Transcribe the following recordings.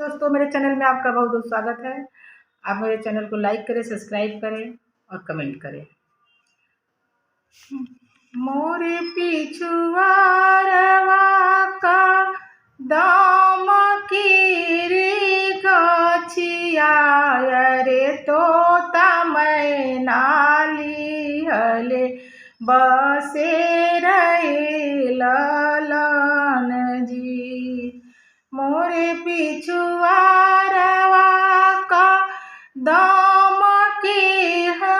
दोस्तों, मेरे चैनल में आपका बहुत बहुत स्वागत है। आप मेरे चैनल को लाइक करें, सब्सक्राइब करें और कमेंट करें। मोरे पिछुआरवा का दाम की गछिया रे तोता मैना लिहले बसे रे ललन जी। मोरे पिछुआरवा का दाम की हो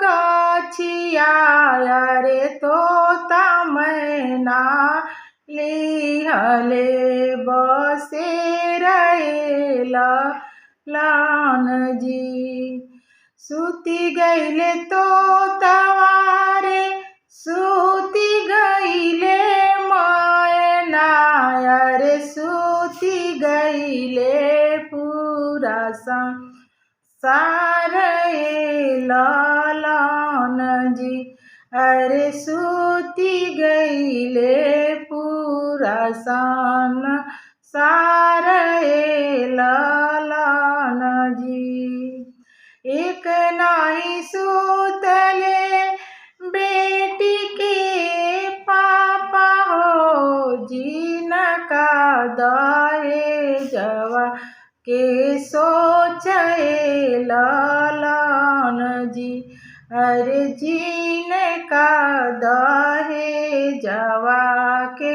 गछिया रे तोता मैना लिहले बसे रे ललन जी। सूती गईले तोतवारे सूती गईले मैना रे सूती गईले पूरा सारे ललन जी। अरे सूती गईले पूरा सारे ललन जी। एक नाही सूतले बेटी के पापा हो जिनका दहेजवा के सोचे ललन जी। अरे जिनका दहेजवा के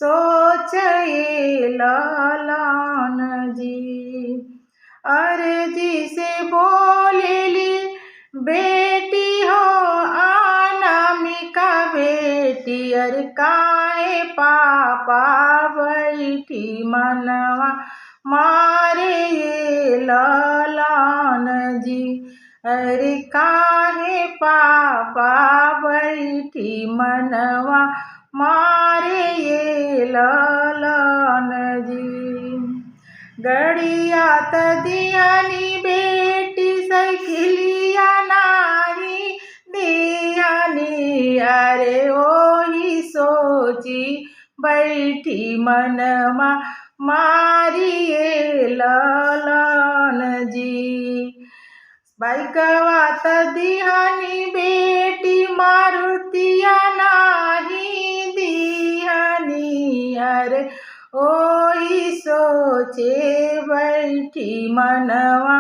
सोचे ललन जी। अरे जी से बोलेली बेटी हो अनामिका बेटी अरे काहे पापा बैठी मनवा मारे ललन जी। अरे काहे पापा बैठी मनवा मारे ललन जी। गड़िया त दियानी बेटी साइकिलिया नाही दियानी अरे ओही सोची बैठी मनवा मारिए ललन जी। बाइकवा त दिहानी बेटी मारुतिया नाही दिहानी अरे ओही सोचे बैठी मनवा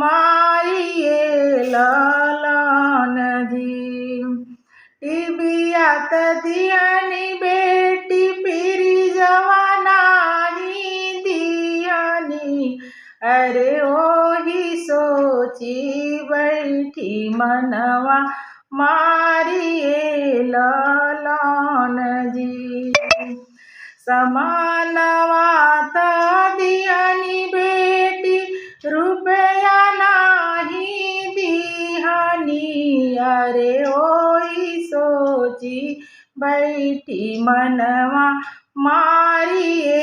मारिए ललन जी। टीबिया त दिहानी बेटी फ्रिजवा नाही दिहानी अरे ओही सोची बैठी मनवा मारिए ललन जी। समानवा त दिहानी बेटी रुपया नाही दिहानी अरे ओही सोची बैठी मनवा मारिए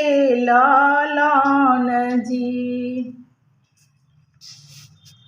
ललन जी।